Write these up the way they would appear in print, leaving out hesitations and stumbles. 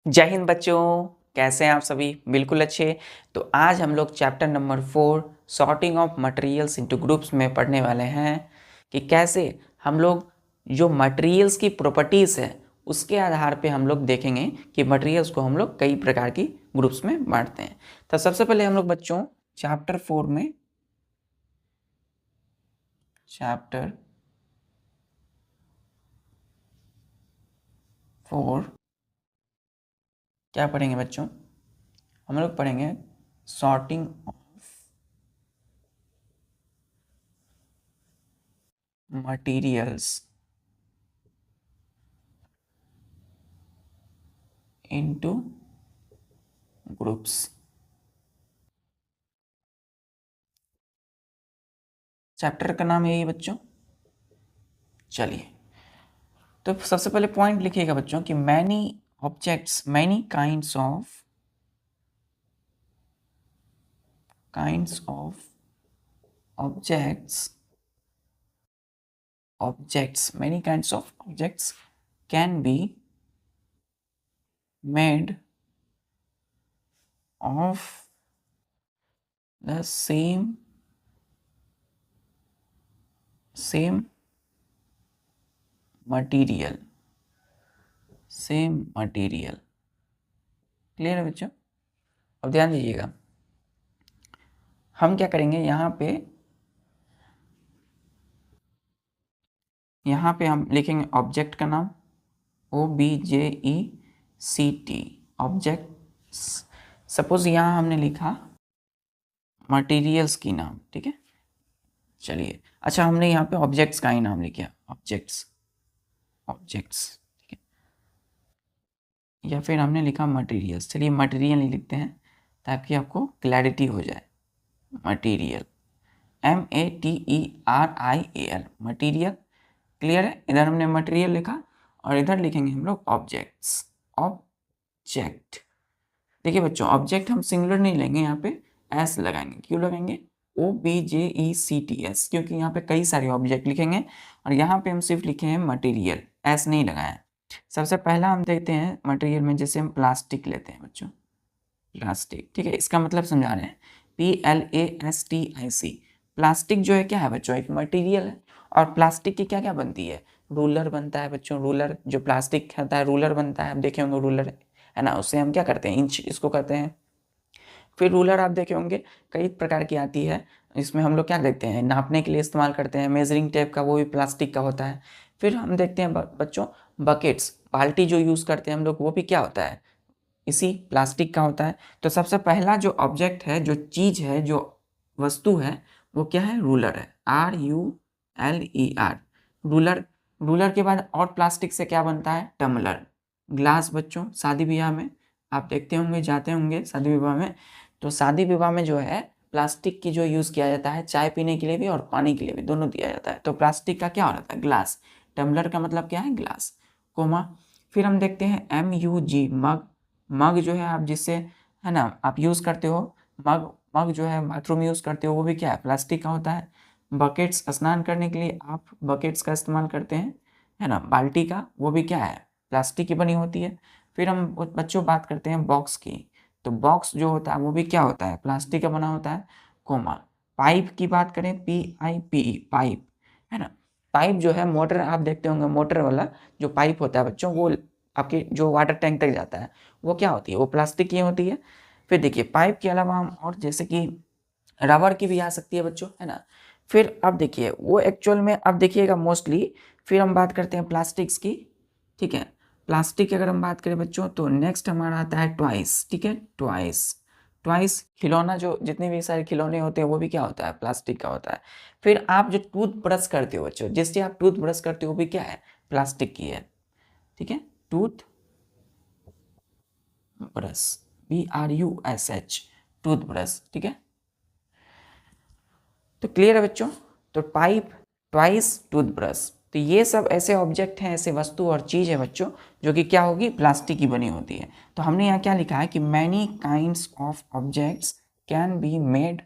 जय हिंद बच्चों, कैसे हैं आप सभी? बिल्कुल अच्छे। तो आज हम लोग chapter number 4 sorting of materials into groups में पढ़ने वाले हैं कि कैसे हम लोग जो मटेरियल्स की प्रॉपर्टीज़ है उसके आधार पे हम लोग देखेंगे कि मटेरियल्स को हम लोग कई प्रकार की ग्रुप्स में बांटते हैं। तो सबसे पहले हम लोग बच्चों चैप्टर 4 क्या पढ़ेंगे बच्चों? हम लोग पढ़ेंगे sorting of materials into groups. Chapter का नाम यही है बच्चों। चलिए, तो सबसे पहले पॉइंट लिखिएगा बच्चों कि many objects, many kinds of objects, many kinds of objects can be made of the same material, clear है बच्चों? अब ध्यान दीजिएगा, हम क्या करेंगे यहाँ पे हम लिखेंगे ऑब्जेक्ट का नाम OBJECT, ऑब्जेक्ट। सपोज यहाँ हमने लिखा मटेरियल्स की नाम, ठीक है। चलिए, अच्छा हमने यहाँ पे ऑब्जेक्ट्स का ही नाम लिखा, ऑब्जेक्ट्स, ठीक है, या फिर हमने लिखा मटेरियल्स। चलिए मटेरियल ही लिखते हैं ताकि आपको क्लैरिटी हो जाए। मटेरियल, MATERIAL, मटेरियल, क्लियर है। इधर हमने मटेरियल लिखा और इधर लिखेंगे हम लोग ऑब्जेक्ट्स, ऑब्जेक्ट। देखिए बच्चों, ऑब्जेक्ट हम सिंगुलर नहीं लेंगे, यहाँ पे एस लगाएंगे। क्यों लगाएंगे? OBJECTS, क्योंकि यहाँ पे कई सारे ऑब्जेक्ट लिखेंगे और यहाँ पे हम सिर्फ लिखे हैं मटेरियल, एस नहीं लगाया। सबसे पहला हम देखते हैं मटेरियल में, जैसे हम प्लास्टिक लेते हैं बच्चों, प्लास्टिक, ठीक है। इसका मतलब समझा रहे हैं, PLASTIC। प्लास्टिक जो है क्या है बच्चों? एक मटेरियल है। और प्लास्टिक की क्या क्या बनती है? रूलर बनता है बच्चों, रूलर जो प्लास्टिक होता है रूलर बनता है। आप देखे होंगे रूलर है ना, उससे हम क्या करते हैं? इंच इसको करते हैं। फिर रूलर आप देखे होंगे कई प्रकार की आती है, इसमें हम लोग क्या देखते हैं? नापने के लिए इस्तेमाल करते हैं। मेजरिंग टेप का, वो भी प्लास्टिक का होता है। फिर हम देखते हैं बच्चों बकेट्स, बाल्टी जो यूज़ करते हैं हम लोग, वो भी क्या होता है? इसी प्लास्टिक का होता है। तो सबसे पहला जो ऑब्जेक्ट है, जो चीज़ है, जो वस्तु है, वो क्या है? रूलर है, RULER, रूलर। रूलर के बाद और प्लास्टिक से क्या बनता है? Tumbler, glass. बच्चों शादी ब्याह में आप देखते होंगे, जाते होंगे शादी विवाह में, तो शादी विवाह में जो है प्लास्टिक की जो यूज़ किया जाता है, चाय पीने के लिए भी और पानी के लिए भी, दोनों दिया जाता है। तो प्लास्टिक का क्या हो जाता है? ग्लास। टम्बलर का मतलब क्या है? Glass, comma. फिर हम देखते हैं MUG, मग। मग जो है आप जिससे, है ना, आप यूज़ करते हो, मग जो है बाथरूम यूज़ करते हो, वो भी क्या है? प्लास्टिक का होता है। बकेट्स, स्नान करने के लिए आप बकेट्स का इस्तेमाल करते हैं, है ना। बाल्टी का, वो भी क्या है? प्लास्टिक की बनी होती है। फिर हम बच्चों बात करते हैं बॉक्स की, तो बॉक्स जो होता है वो भी क्या होता है? प्लास्टिक का बना होता है, कोमा। पाइप की बात करें, PIPE, पाइप, है ना। पाइप जो है, मोटर आप देखते होंगे, मोटर वाला जो पाइप होता है बच्चों, वो आपके जो वाटर टैंक तक जाता है, वो क्या होती है? वो प्लास्टिक की होती है। फिर देखिए पाइप के अलावा हम और जैसे कि रबर की भी आ सकती है बच्चों, है ना। फिर अब देखिए वो एक्चुअल में, अब देखिएगा मोस्टली, फिर हम बात करते हैं प्लास्टिक्स की, ठीक है। प्लास्टिक की अगर हम बात करें बच्चों, तो नेक्स्ट हमारा आता है टॉयस, ठीक है। टॉयस खिलौना, जो जितने भी सारे खिलौने होते हैं वो भी क्या होता है? प्लास्टिक का होता है। फिर आप जो टूथ ब्रश करते हो बच्चों, जिससे आप टूथ ब्रश करते हो, वो भी क्या है? प्लास्टिक की है, ठीक है। Tooth brush, BRUSH, tooth brush, ठीक है। तो क्लियर है बच्चों? तो पाइप, ट्वाइस, टूथब्रश, तो ये सब ऐसे ऑब्जेक्ट हैं, ऐसे वस्तु और चीज़ है बच्चों, जो कि क्या होगी? प्लास्टिक की बनी होती है। तो हमने यहाँ क्या लिखा है कि many kinds of objects can be made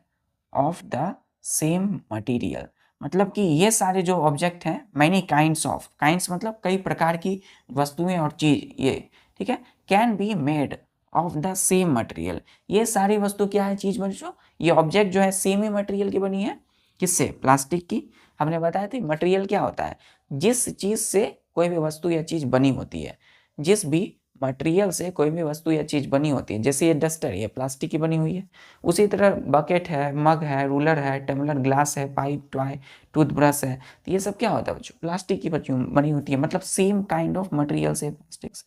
of the same material. मतलब कि ये सारे जो ऑब्जेक्ट हैं, मैनी काइंड्स ऑफ, काइंड्स मतलब कई प्रकार की वस्तुएं और चीज़, ये, ठीक है, can be made of the same material. ये सारी वस्तु क्या है चीज बच्चों, ये ऑब्जेक्ट जो है सेम ही मटेरियल की बनी है, किससे, प्लास्टिक की। हमने बताया था मटेरियल क्या होता है, जिस चीज से कोई भी वस्तु या चीज बनी होती है, जिस भी मटेरियल से कोई भी वस्तु या चीज बनी होती है, जैसे ये डस्टर, ये प्लास्टिक की बनी हुई है। उसी तरह बकेट है, मग है, रूलर है, टम्बलर, ग्लास है, पाइप, टॉय, टूथब्रश है, तो ये सब क्या होता है बच्चों, प्लास्टिक की बनी होती है, मतलब सेम काइंड ऑफ मटेरियल से प्लास्टिक से।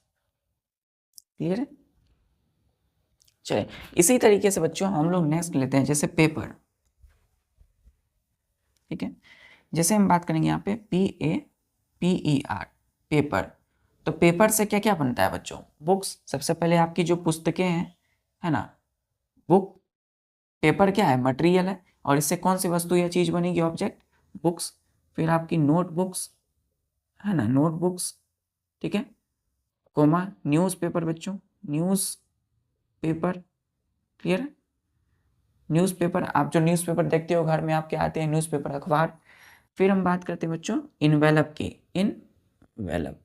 क्लियर है। चलिए इसी तरीके से बच्चों हम लोग नेक्स्ट लेते हैं जैसे पेपर। ठीक है, जैसे हम बात करेंगे यहाँ पे PAPER, पेपर। तो पेपर से क्या क्या बनता है बच्चों, बुक्स। सबसे पहले आपकी जो पुस्तकें हैं, है ना, बुक, पेपर क्या है, मटेरियल है, और इससे कौन सी वस्तु या चीज बनेगी, ऑब्जेक्ट, बुक्स। फिर आपकी नोटबुक्स, है ना, नोटबुक्स, ठीक है, कोमा न्यूज़पेपर बच्चों, न्यूज़ पेपर। क्लियर है। न्यूज़पेपर, आप जो न्यूज़पेपर देखते हो घर में आपके आते हैं न्यूज़पेपर, अखबार। फिर हम बात करते हैं बच्चों इनवेलप की, इनवेलप,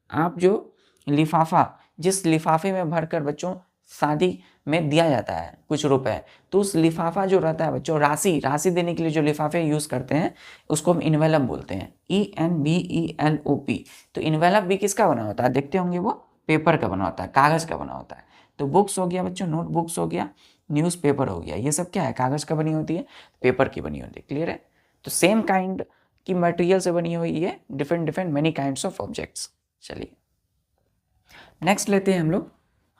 आप जो लिफाफा, जिस लिफाफे में भरकर बच्चों शादी में दिया जाता है कुछ रुपए, तो उस लिफाफा जो रहता है बच्चों, राशि राशि देने के लिए जो लिफाफे यूज करते हैं उसको हम इनवेलप बोलते हैं, ENVELOP। तो इनवेलप भी किसका बना होता है, देखते होंगे वो पेपर का बना होता है, कागज का बना होता है। तो बुक्स हो गया बच्चों, नोटबुक्स हो गया, न्यूज़पेपर हो गया, ये सब क्या है, कागज का बनी होती है, पेपर की बनी होती है। क्लियर है। तो सेम काइंड की मटेरियल से बनी हुई है different different many kinds of objects. चलिए नेक्स्ट लेते हैं हम लोग।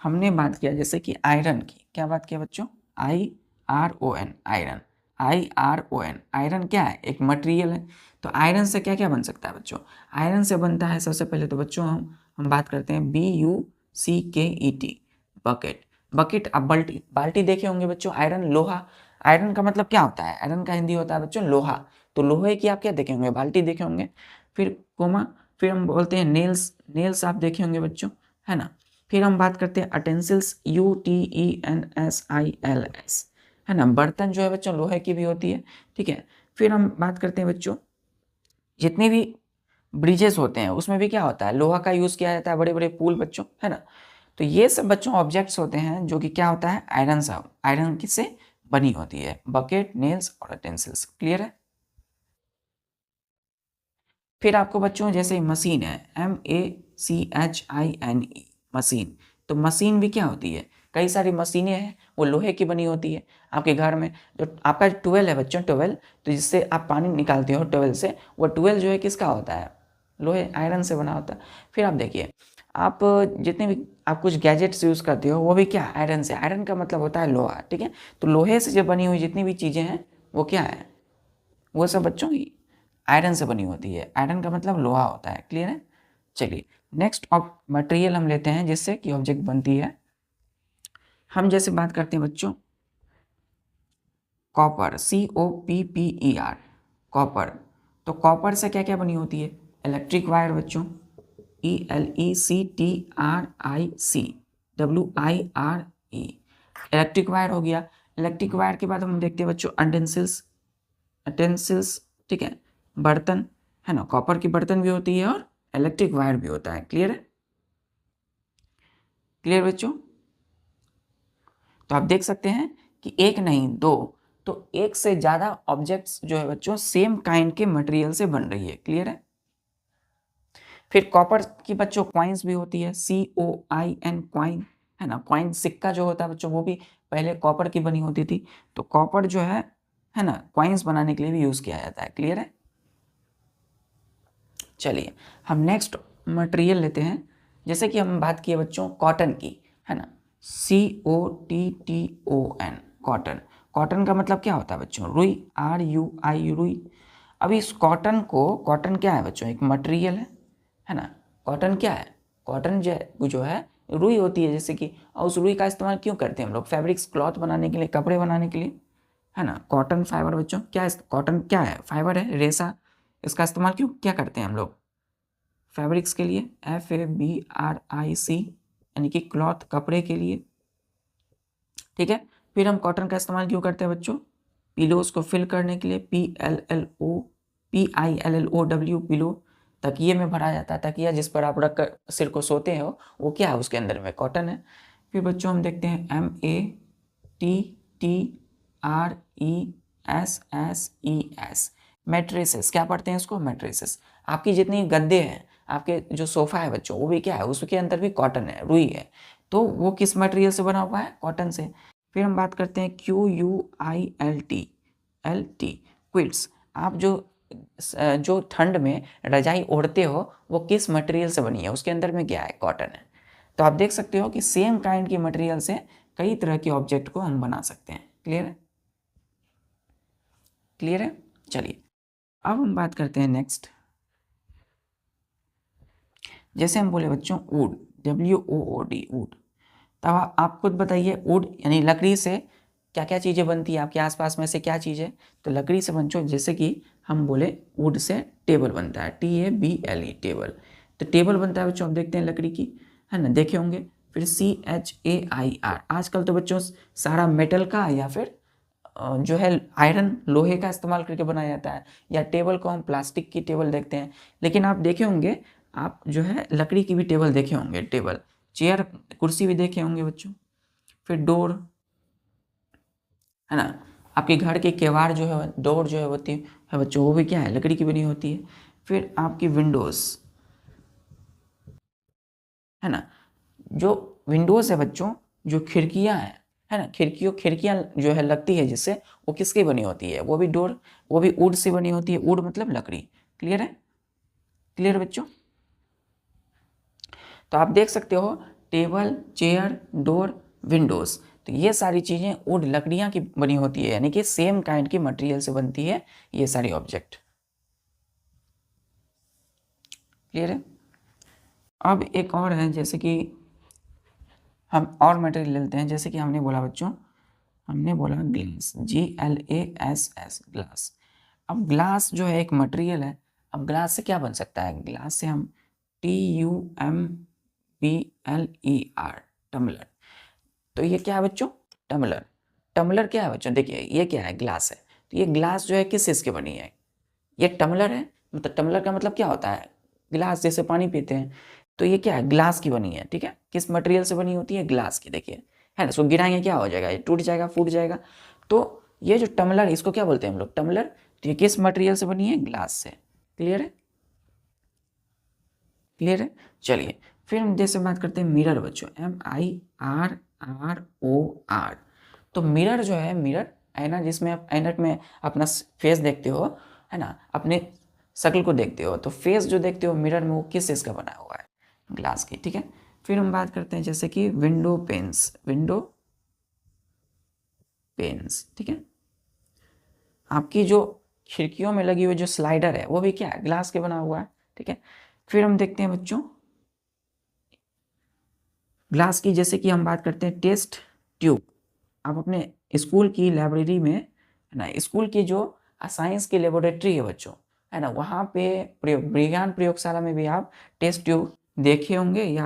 हमने बात किया जैसे कि आयरन की, क्या बात किया बच्चों, IRON, आयरन, IRON, आयरन क्या है, एक मटेरियल है। तो आयरन से क्या क्या बन सकता है बच्चों, आयरन से बनता है सबसे पहले तो बच्चों हम बात करते हैं BUCKET, बकेट। बकेट, अब बाल्टी, बाल्टी देखे होंगे बच्चों, आयरन, लोहा। आयरन का मतलब क्या होता है, आयरन का हिंदी होता है बच्चों लोहा। तो लोहे की आप क्या देखे होंगे, बाल्टी देखे होंगे। फिर कोमा, फिर हम बोलते हैं नेल्स, नेल्स आप देखे होंगे बच्चों, है ना। फिर हम बात करते हैं अटेंसिल्स, UTENSILS, है ना, बर्तन जो है बच्चों लोहे की भी होती है। ठीक है। फिर हम बात करते हैं बच्चों जितने भी ब्रिजेस होते हैं उसमें भी क्या होता है, लोहा का यूज किया जाता है, बड़े बड़े पुल बच्चों, है ना। तो ये सब बच्चों ऑब्जेक्ट्स होते हैं जो कि क्या होता है, आयरन से, आयरन किससे बनी होती है, बकेट, नेल्स और अटेंसिल्स। क्लियर है। फिर आपको बच्चों जैसे मशीन है, MACHINE, मशीन। तो मशीन भी क्या होती है, कई सारी मशीनें हैं, वो लोहे की बनी होती है। आपके घर में जो आपका ट्वेल है बच्चों, ट्वेल, तो जिससे आप पानी निकालते हो ट्वेल से, वो ट्वेल जो है किसका होता है, लोहे, आयरन से बना होता है। फिर आप देखिए, आप जितने भी आप कुछ गैजेट्स यूज़ करते हो वो भी क्या, आयरन से, आयरन का मतलब होता है लोहा। ठीक है। तो लोहे से जो बनी हुई जितनी भी चीज़ें हैं वो क्या है, वो सब बच्चों की आयरन से बनी होती है। आयरन का मतलब लोहा होता है। क्लियर है। चलिए नेक्स्ट मटेरियल हम लेते हैं जिससे कि ऑब्जेक्ट बनती है। हम जैसे बात करते हैं बच्चों कॉपर, COPPER, कॉपर। तो कॉपर से क्या क्या बनी होती है, इलेक्ट्रिक वायर बच्चों, ELECTRICWIRE, इलेक्ट्रिक वायर हो गया। इलेक्ट्रिक वायर के बाद हम देखते हैं बच्चों अटेंसिल्स, अटेंसिल्स, ठीक है, बर्तन, है ना, कॉपर की बर्तन भी होती है और इलेक्ट्रिक वायर भी होता है। क्लियर है। क्लियर बच्चों। तो आप देख सकते हैं कि एक नहीं दो, तो एक से ज्यादा ऑब्जेक्ट्स जो है बच्चों सेम काइंड के मटेरियल से बन रही है। क्लियर है। फिर कॉपर की बच्चों कॉइन्स भी होती है, COIN, कॉइन, है ना, कॉइन, सिक्का जो होता है बच्चों वो भी पहले कॉपर की बनी होती थी। तो कॉपर जो है ना, कॉइन्स बनाने के लिए भी यूज किया जाता है। क्लियर है। चलिए हम नेक्स्ट मटेरियल लेते हैं, जैसे कि हम बात किए बच्चों कॉटन की, है ना, COTTON, कॉटन। कॉटन का मतलब क्या होता है बच्चों, रुई, RUI, रुई। अभी इस कॉटन को, कॉटन क्या है बच्चों, एक मटेरियल है ना। कॉटन क्या है, कॉटन जो है रुई होती है जैसे कि, और उस रुई का इस्तेमाल क्यों करते हैं हम लोग, फैब्रिक्स, क्लॉथ बनाने के लिए, कपड़े बनाने के लिए, है ना। कॉटन फाइबर बच्चों क्या है, कॉटन क्या है, फाइबर है, रेशा। इसका इस्तेमाल क्यों क्या करते हैं हम लोग, फैब्रिक्स के लिए, FABRIC, यानी कि क्लॉथ, कपड़े के लिए। ठीक है। फिर हम कॉटन का इस्तेमाल क्यों करते हैं बच्चों, पिलोज को फिल करने के लिए, PILLOW, पिलो, तकिए में भरा जाता है, तकिया जिस पर आप रख कर सिर को सोते हो वो क्या है, उसके अंदर में कॉटन है। फिर बच्चों हम देखते हैं MATTRESSES, मैट्रेसेस। क्या पढ़ते हैं इसको, मैट्रेसेस। आपकी जितनी गद्दे हैं, आपके जो सोफ़ा है बच्चों, वो भी क्या है, उसके अंदर भी कॉटन है, रुई है। तो वो किस मटेरियल से बना हुआ है, कॉटन से। फिर हम बात करते हैं QUILT, क्विल्ट्स। आप जो ठंड में रजाई ओढ़ते हो वो किस मटेरियल से बनी है, उसके अंदर में क्या है, कॉटन है। तो आप देख सकते हो कि सेम काइंड की मटेरियल से कई तरह के ऑब्जेक्ट को हम बना सकते हैं। क्लियर है, क्लियर है। चलिए अब हम बात करते हैं नेक्स्ट। जैसे हम बोले बच्चों वुड, WOOD, वुड। तब आप खुद बताइए, वुड यानी लकड़ी से क्या क्या चीज़ें बनती है, आपके आसपास में से क्या चीज़ है। तो लकड़ी से बच्चों जैसे कि हम बोले वुड से टेबल बनता है, TABLE, टेबल। तो टेबल बनता है बच्चों, आप देखते हैं लकड़ी की, है ना, देखे होंगे। फिर CHAIR, आजकल तो बच्चों सारा मेटल का या फिर जो है आयरन, लोहे का इस्तेमाल करके बनाया जाता है, या टेबल को हम प्लास्टिक की टेबल देखते हैं। लेकिन आप देखे होंगे, आप जो है लकड़ी की भी टेबल देखे होंगे, टेबल, चेयर, कुर्सी भी देखे होंगे बच्चों। फिर डोर, है ना, आपके घर के केवाड़ जो है, डोर जो है होती है बच्चों, वो भी क्या है, लकड़ी की बनी होती है। फिर आपकी विंडोज़, है ना, जो विंडोज़ है बच्चों, जो खिड़कियां हैं, है ना, खिड़कियां जो है लगती है जिससे, वो किसकी बनी होती है, वो भी डोर, वो भी वुड से बनी होती है। वुड मतलब लकड़ी। क्लियर है, क्लियर बच्चों। तो आप देख सकते हो टेबल, चेयर, डोर, विंडोज़, तो ये सारी चीज़ें वुड, लकड़ियाँ की बनी होती है, यानी कि सेम काइंड की मटेरियल से बनती है ये सारी ऑब्जेक्ट। क्लियर है। अब एक और है, जैसे कि हम और मटेरियल लेते हैं। जैसे कि हमने बोला बच्चों, हमने बोला ग्लास, GLASS, ग्लास। अब ग्लास जो है एक मटेरियल है। अब ग्लास से क्या बन सकता है, ग्लास से हम TUMBLER, टम्बलर। तो ये क्या है बच्चों, टम्बलर। टम्बलर क्या है बच्चों, देखिए ये क्या है, ग्लास है। तो ये ग्लास जो है किस चीज़ की बनी है, ये टम्बलर है। मतलब टम्बलर का मतलब क्या होता है, गिलास, जैसे पानी पीते हैं। तो ये क्या है, ग्लास की बनी है, ठीक है। किस मटेरियल से बनी होती है, ग्लास की, देखिए, है ना। इसको गिराएंगे क्या हो जाएगा, ये टूट जाएगा, फूट जाएगा। तो ये जो टम्बलर, इसको क्या बोलते हैं हम लोग, टम्बलर। तो ये किस मटेरियल से बनी है, ग्लास से। क्लियर है, क्लियर है। चलिए फिर हम जैसे बात करते हैं मिरर बच्चों, MIRROR। तो मिरर जो है, मिरर आईना, जिसमें आप ऐनक में अपना फेस देखते हो, है ना, अपने शक्ल को देखते हो। तो फेस जो देखते हो मिरर में, वो किस चीज़ का बना हुआ है, ग्लास की, ठीक है। फिर हम बात करते हैं जैसे कि विंडो पेन्स, विंडो पेन्स, ठीक है। आपकी जो खिड़कियों में लगी हुई जो स्लाइडर है, वो भी क्या है, ग्लास के बना हुआ है, ठीक है। फिर हम देखते हैं बच्चों ग्लास की, जैसे कि हम बात करते हैं टेस्ट ट्यूब। आप अपने स्कूल की लाइब्रेरी में, है ना, स्कूल की जो साइंस की लेबोरेटरी है बच्चों, है ना, वहाँ पे विज्ञान प्रयोगशाला में भी आप टेस्ट ट्यूब देखे होंगे, या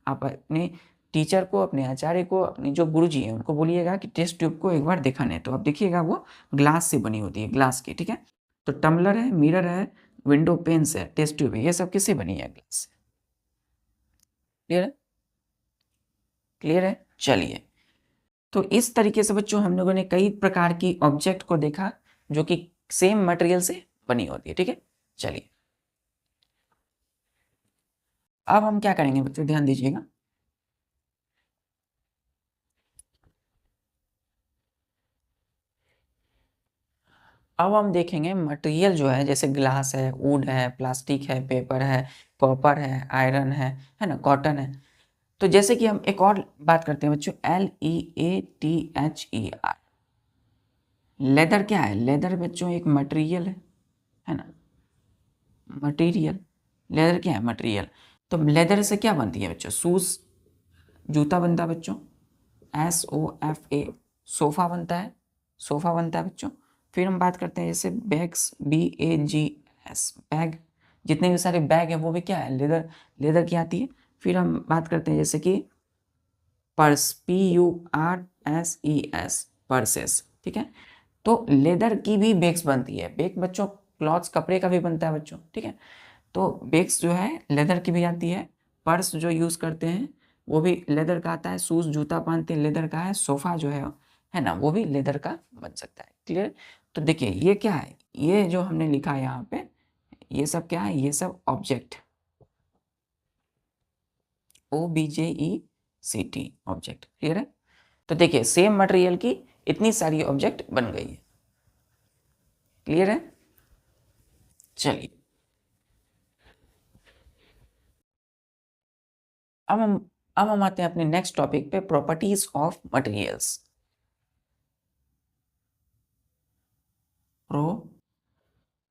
आप अपने टीचर को, अपने आचार्य को, अपने जो गुरुजी हैं उनको बोलिएगा कि टेस्ट ट्यूब को एक बार दिखाने। तो आप देखिएगा वो ग्लास से बनी होती है, ग्लास की, ठीक है। तो टम्बलर है, मिरर है, विंडो पेन्स है, टेस्ट ट्यूब है, ये सब किससे बनी है, ग्लास से। क्लियर है, क्लियर है। चलिए, तो इस तरीके से बच्चों हम लोगों ने कई प्रकार की ऑब्जेक्ट को देखा जो कि सेम मटेरियल से बनी होती है, ठीक है। चलिए अब हम क्या करेंगे बच्चों, ध्यान दीजिएगा। अब हम देखेंगे मटेरियल जो है, जैसे ग्लास है, वुड है, प्लास्टिक है, पेपर है, कॉपर है, आयरन है ना, कॉटन है। तो जैसे कि हम एक और बात करते हैं बच्चों, LEATHER, लेदर। क्या है, लेदर बच्चों एक मटेरियल है ना, मटेरियल। लेदर क्या है, मटेरियल। तो लेदर से क्या बनती है बच्चों, शूज, जूता बनता है बच्चों, SOFA, सोफ़ा बनता है, सोफ़ा बनता है बच्चों। फिर हम बात करते हैं जैसे बैग्स, BAGS, बैग। जितने भी सारे बैग हैं वो भी क्या है, लेदर, लेदर की आती है। फिर हम बात करते हैं जैसे कि पर्स, PURSES, पर्सेस, ठीक है। तो लेदर की भी बैग्स बनती है। बैग बच्चों क्लॉथ्स, कपड़े का भी बनता है बच्चों, ठीक है। तो बैग्स जो है लेदर की भी आती है, पर्स जो यूज़ करते हैं वो भी लेदर का आता है, शूज़ जूता पहनते हैं लेदर का है, सोफ़ा जो है ना, वो भी लेदर का बन सकता है। क्लियर? तो देखिए ये क्या है, ये जो हमने लिखा है यहाँ पे, ये सब क्या है, ये सब ऑब्जेक्ट, OBJECT ऑब्जेक्ट। क्लियर है? तो देखिए सेम मटेरियल की इतनी सारी ऑब्जेक्ट बन गई है। क्लियर है? चलिए अब हम आते हैं अपने नेक्स्ट टॉपिक पे, properties of materials.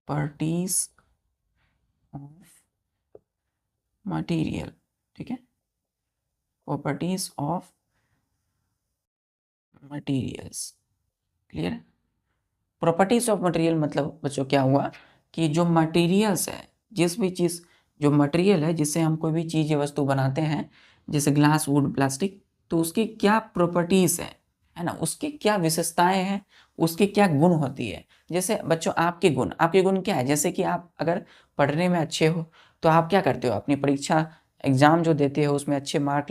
Properties of material. ठीक है, प्रॉपर्टीज ऑफ मटेरियल्स। क्लियर है? प्रॉपर्टीज ऑफ मटेरियल मतलब बच्चों क्या हुआ कि जो मटेरियल्स है, जिस भी चीज़, जो मटेरियल है जिससे हम कोई भी चीज़ या वस्तु बनाते हैं, जैसे ग्लास, वुड, प्लास्टिक, तो उसकी क्या प्रॉपर्टीज़ है ना, उसकी क्या विशेषताएं हैं, उसकी क्या गुण होती है। जैसे बच्चों आपके गुण क्या है, जैसे कि आप अगर पढ़ने में अच्छे हो तो आप क्या करते हो, अपनी परीक्षा एग्जाम जो देते हो उसमें अच्छे मार्क्स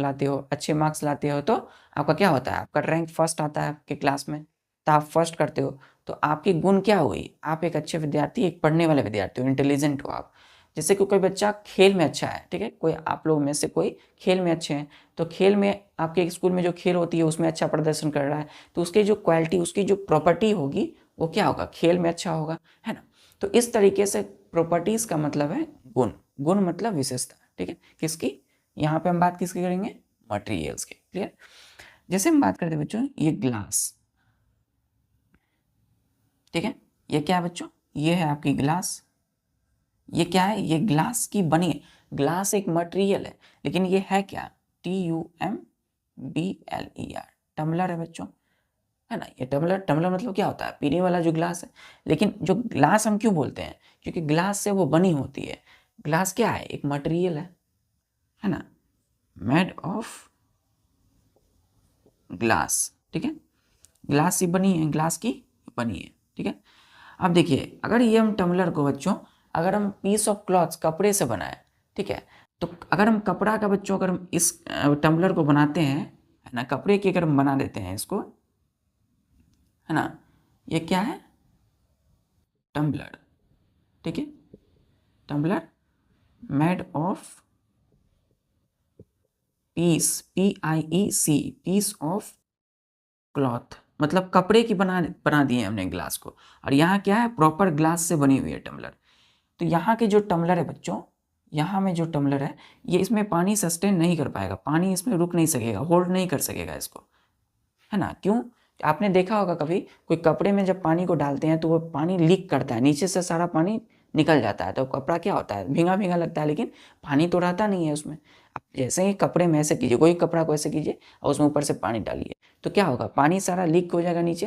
लाते हो तो आपका क्या होता है, आपका रैंक फर्स्ट आता है आपके क्लास में, तो आप फर्स्ट करते हो, तो आपकी गुण क्या हुई, आप एक अच्छे विद्यार्थी, एक पढ़ने वाले विद्यार्थी हो, इंटेलिजेंट हो आप। जैसे कि कोई बच्चा खेल में अच्छा है, ठीक है, कोई आप लोग में से कोई खेल में अच्छे हैं, तो खेल में आपके स्कूल में जो खेल होती है उसमें अच्छा प्रदर्शन कर रहा है, तो उसकी जो क्वालिटी, उसकी जो प्रॉपर्टी होगी वो क्या होगा, खेल में अच्छा होगा, है ना। तो इस तरीके से प्रॉपर्टीज का मतलब है गुण, गुण मतलब विशेषता। ठीक है, किसकी, यहाँ पे हम बात किसकी करेंगे, मटेरियल्स की। क्लियर? जैसे हम बात करते हैं बच्चों, ये ग्लास, ठीक है, ये क्या है बच्चों, ये है आपकी ग्लास, ये क्या है, ये ग्लास की बनी है, ग्लास एक मटेरियल है, लेकिन ये है क्या, TUMBLER, टम्बलर है बच्चों, है ना। ये टम्बलर, टम्बलर मतलब क्या होता है, पीने वाला जो ग्लास है। लेकिन जो ग्लास हम क्यों बोलते हैं, क्योंकि ग्लास से वो बनी होती है। ग्लास क्या है, एक मटेरियल है ना, मेड ऑफ ग्लास। ठीक है, ग्लास से बनी है, ग्लास की बनी है। ठीक है, अब देखिए अगर ये हम टम्बलर को बच्चों, अगर हम पीस ऑफ क्लॉथ्स, कपड़े से बनाए, ठीक है, तो अगर हम कपड़ा का बच्चों, अगर हम इस टम्बलर को बनाते हैं, है ना, कपड़े की अगर हम बना देते हैं इसको, है ना, ये क्या है, टम्बलर। ठीक है, tumbler made of PIEC, piece of cloth, मतलब कपड़े की बना दिए हमने ग्लास को। और यहाँ क्या है, प्रॉपर ग्लास से बनी हुई है टम्बलर। तो यहाँ के जो टम्बलर है बच्चों, यहाँ में जो टम्बलर है, ये इसमें पानी सस्टेन नहीं कर पाएगा, पानी इसमें रुक नहीं सकेगा, होल्ड नहीं कर सकेगा इसको, है ना। क्यों, आपने देखा होगा कभी कोई कपड़े में जब पानी को डालते हैं तो वो पानी लीक करता है, नीचे से सारा पानी निकल जाता है, तो कपड़ा क्या होता है, भींगा भींगा लगता है, लेकिन पानी तो रहता नहीं है उसमें। अब जैसे ही कपड़े में ऐसे कीजिए, कोई कपड़ा को ऐसे कीजिए और उसमें ऊपर से पानी डालिए, तो क्या होगा, पानी सारा लीक हो जाएगा नीचे,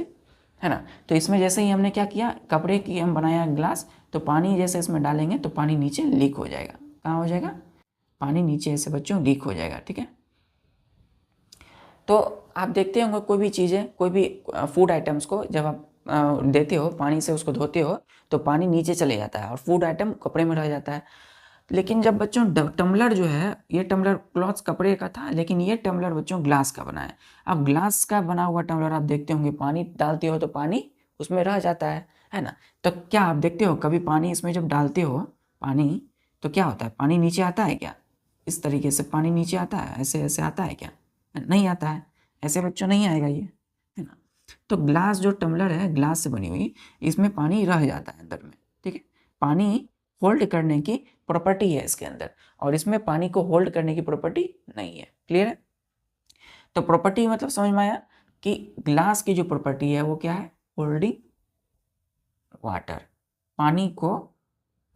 है ना। तो इसमें जैसे ही हमने क्या किया, कपड़े की हम बनाया ग्लास, तो पानी जैसे इसमें डालेंगे तो पानी नीचे लीक हो जाएगा, कहाँ हो जाएगा, पानी नीचे ऐसे बच्चों लीक हो जाएगा। ठीक है, तो आप देखते होंगे कोई भी चीज़ें, कोई भी फूड आइटम्स को जब आप देते हो, पानी से उसको धोते हो, तो पानी नीचे चले जाता है और फूड आइटम कपड़े में रह जाता है। लेकिन जब बच्चों टम्बलर जो है, ये टम्बलर क्लॉथ्स कपड़े का था, लेकिन ये टम्बलर बच्चों ग्लास का बना है। अब ग्लास का बना हुआ टम्बलर आप देखते होंगे, पानी डालते हो तो पानी उसमें रह जाता है ना। तो क्या आप देखते हो कभी पानी इसमें जब डालते हो पानी, तो क्या होता है, पानी नीचे आता है क्या, इस तरीके से पानी नीचे आता है, ऐसे ऐसे आता है क्या, नहीं आता है, ऐसे बच्चों नहीं आएगा ये, है ना। तो ग्लास जो टम्बलर है, ग्लास से बनी हुई, इसमें पानी रह जाता है अंदर में। ठीक है, पानी होल्ड करने की प्रॉपर्टी है इसके अंदर, और इसमें पानी को होल्ड करने की प्रॉपर्टी नहीं है। क्लियर है? तो प्रॉपर्टी मतलब समझ में आया कि ग्लास की जो प्रॉपर्टी है वो क्या है, होल्डिंग वाटर, पानी को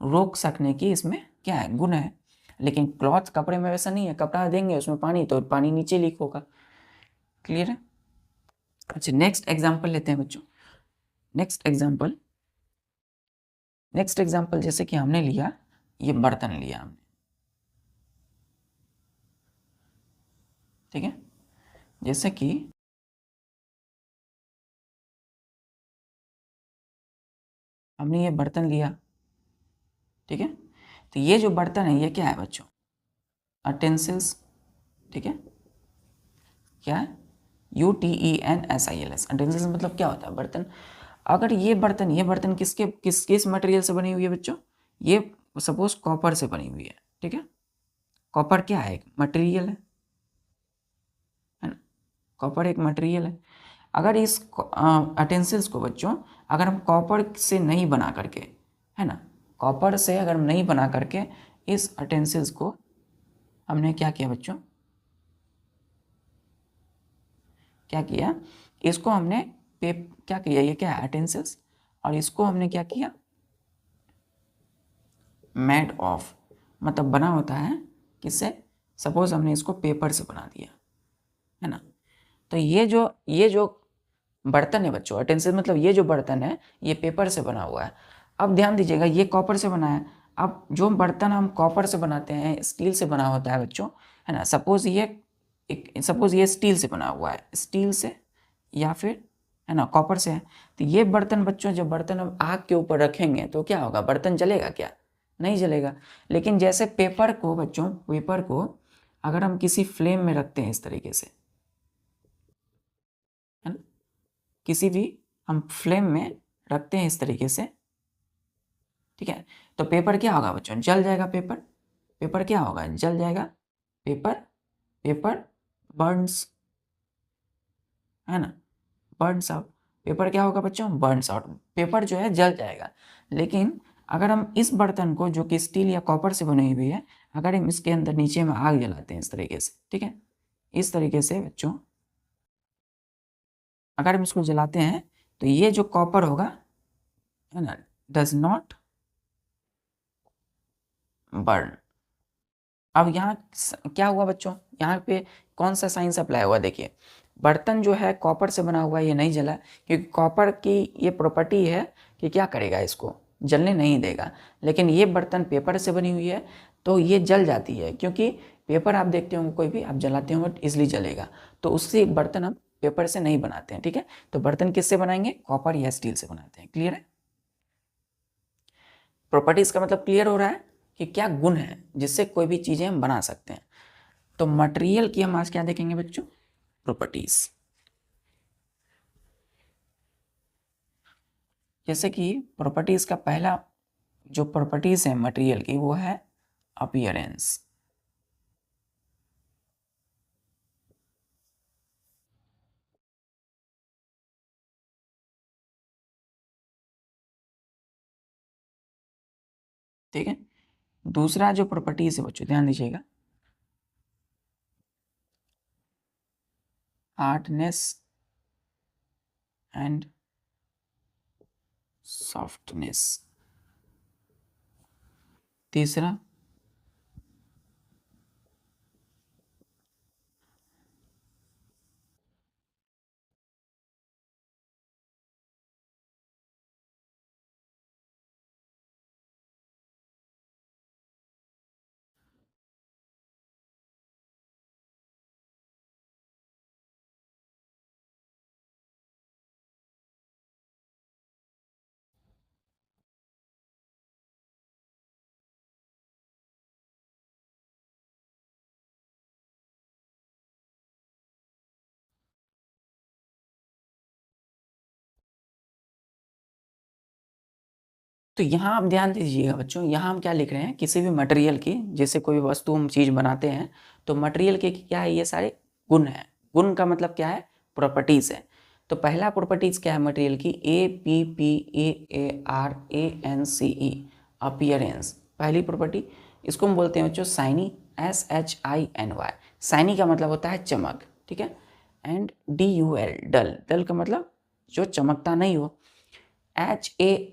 रोक सकने की इसमें क्या है, गुण है। लेकिन क्लॉथ, कपड़े में वैसा नहीं है, कपड़ा देंगे उसमें पानी तो पानी नीचे लीक होगा। क्लियर है? अच्छा, नेक्स्ट एग्जांपल लेते हैं बच्चों। नेक्स्ट एग्जांपल जैसे कि हमने लिया, ये बर्तन लिया हमने, ठीक है, जैसे कि हमने ये बर्तन लिया, ठीक है, तो ये जो बर्तन है ये क्या है बच्चों, अटेंसिल्स, ठीक है, क्या है, UTENSILS, अटेंसिल्स मतलब क्या होता है, बर्तन। अगर ये बर्तन किस मटेरियल से बनी हुई है बच्चों, ये सपोज कॉपर से बनी हुई है, ठीक है, कॉपर क्या है, एक मटेरियल है ना, कॉपर एक मटेरियल है। अगर इस अटेंसिल्स को बच्चों अगर हम कॉपर से नहीं बना करके, है ना, कॉपर से अगर हम नहीं बना करके इस अटेंसिल्स को हमने क्या किया बच्चों, क्या किया, इसको हमने क्या किया, ये क्या है अटेंसिल्स, और इसको हमने क्या किया, मेड ऑफ, मतलब बना होता है किससे, सपोज हमने इसको पेपर से बना दिया, है ना। तो ये जो बर्तन है बच्चों, अटेंसिल मतलब ये जो बर्तन है ये पेपर से बना हुआ है। अब ध्यान दीजिएगा ये कॉपर से बना है। अब जो बर्तन हम कॉपर से बनाते हैं, स्टील से बना होता है बच्चों, है ना, सपोज ये स्टील से बना हुआ है, स्टील से या फिर, है ना, कॉपर से है। तो ये बर्तन बच्चों, जब बर्तन हम आग के ऊपर रखेंगे तो क्या होगा, बर्तन जलेगा क्या, नहीं जलेगा। लेकिन जैसे पेपर को बच्चों, पेपर को अगर हम किसी फ्लेम में रखते हैं इस तरीके से, है ना, किसी भी हम फ्लेम में रखते हैं इस तरीके से, ठीक है, तो पेपर क्या होगा बच्चों, जल जाएगा। पेपर क्या होगा, जल जाएगा। पेपर पेपर बर्न्स, है ना, बर्न्स आउट। पेपर क्या होगा बच्चों, बर्न्स आउट, पेपर जो है जल जाएगा। लेकिन अगर हम इस बर्तन को जो कि स्टील या कॉपर से बनी हुई है, अगर हम इसके अंदर नीचे में आग जलाते हैं इस तरीके से, ठीक है, इस तरीके से बच्चों अगर हम इसको जलाते हैं तो ये जो कॉपर होगा, है ना, डज नॉट बर्न। अब यहाँ क्या हुआ बच्चों, यहाँ पे कौन सा साइंस अप्लाई हुआ, देखिए बर्तन जो है कॉपर से बना हुआ है ये नहीं जला, क्योंकि कॉपर की ये प्रॉपर्टी है कि क्या करेगा, इसको जलने नहीं देगा। लेकिन ये बर्तन पेपर से बनी हुई है तो ये जल जाती है, क्योंकि पेपर आप देखते होंगे, कोई भी आप जलाते होंगे इसलिए जलेगा। तो उससे बर्तन हम पेपर से नहीं बनाते हैं, ठीक है। तो बर्तन किससे बनाएंगे, कॉपर या स्टील से बनाते हैं। क्लियर है, प्रॉपर्टीज का मतलब क्लियर हो रहा है कि क्या गुण है जिससे कोई भी चीजें हम बना सकते हैं। तो मटेरियल की हम आज क्या देखेंगे बच्चों, प्रॉपर्टीज। जैसे कि प्रॉपर्टीज का पहला जो प्रॉपर्टीज है मटेरियल की वो है अपीयरेंस। ठीक है, दूसरा जो प्रॉपर्टीज है बच्चों ध्यान दीजिएगा, हार्डनेस एंड सॉफ्टनेस। तीसरा तो यहाँ आप ध्यान दीजिएगा बच्चों, यहाँ हम क्या लिख रहे हैं, किसी भी मटेरियल की, जैसे कोई वस्तु हम चीज़ बनाते हैं तो मटेरियल के क्या है, ये सारे गुण हैं। गुण का मतलब क्या है, प्रॉपर्टीज़ है। तो पहला प्रॉपर्टीज़ क्या है मटेरियल की, APPEARANCE, अपीयरेंस, पहली प्रॉपर्टी। इसको हम बोलते हैं बच्चों शाइनी, SHINY। शाइनी का मतलब होता है चमक, ठीक है। एंड DUL, डल, डल का मतलब जो चमकता नहीं हो। HARDNESS,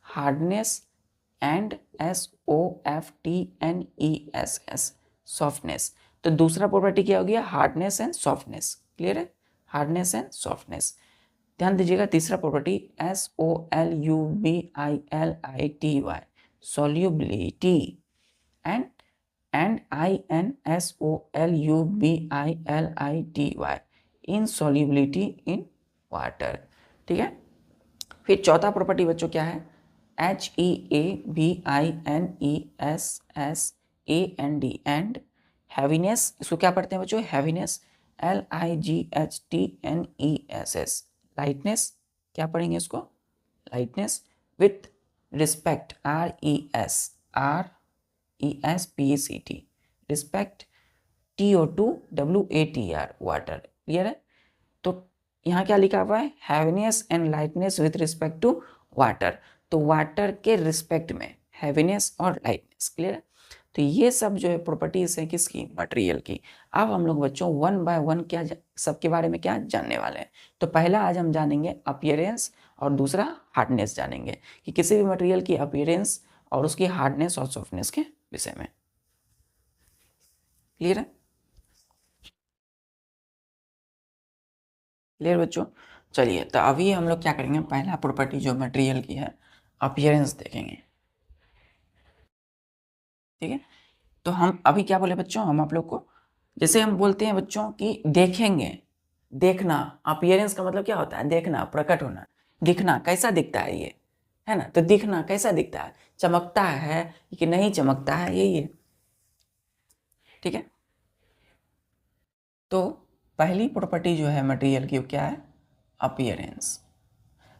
hardness, and SOFTNESS, softness. तो दूसरा प्रॉपर्टी क्या हो गया, हार्डनेस एंड सॉफ्टनेस। क्लियर है, हार्डनेस एंड सॉफ्टनेस। ध्यान दीजिएगा तीसरा property SOLUBILITY, solubility, and INSOLUBILITY, इनसॉल्युबिलिटी in water. ठीक है, फिर चौथा प्रॉपर्टी बच्चों क्या है, HEAVINESSAND एंड हैवीनेस, इसको क्या पढ़ते हैं बच्चों? हैवीनेस, LIGHTNESS, लाइटनेस, क्या पढ़ेंगे इसको? Lightness with respect, RESPECT, respect, TO2WATR, water. Clear है? तो यहाँ क्या लिखा हुआ है? Heaviness and lightness with respect to water. तो वाटर के रिस्पेक्ट में हैवीनेस और लाइटनेस। क्लियर है? तो ये सब जो है प्रॉपर्टीज है किसकी? मटेरियल की। अब हम लोग बच्चों वन बाय वन क्या सबके बारे में क्या जानने वाले हैं। तो पहला आज हम जानेंगे अपीयरेंस और दूसरा हार्डनेस जानेंगे कि किसी भी मटेरियल की अपीयरेंस और उसकी हार्डनेस और सॉफ्टनेस के विषय में। क्लियर है? क्लियर बच्चों? चलिए, तो अभी हम लोग क्या करेंगे, पहला प्रॉपर्टी जो मटेरियल की है अपीयरेंस देखेंगे। ठीक है? तो हम अभी क्या बोले बच्चों, हम आप लोग को जैसे हम बोलते हैं बच्चों कि देखेंगे, देखना, अपीयरेंस का मतलब क्या होता है? देखना, प्रकट होना, दिखना, कैसा दिखता है ये, है ना? तो दिखना कैसा दिखता है, चमकता है कि नहीं चमकता है, यही है। ठीक है? तो पहली प्रॉपर्टी जो है मटेरियल की वो क्या है? अपीयरेंस।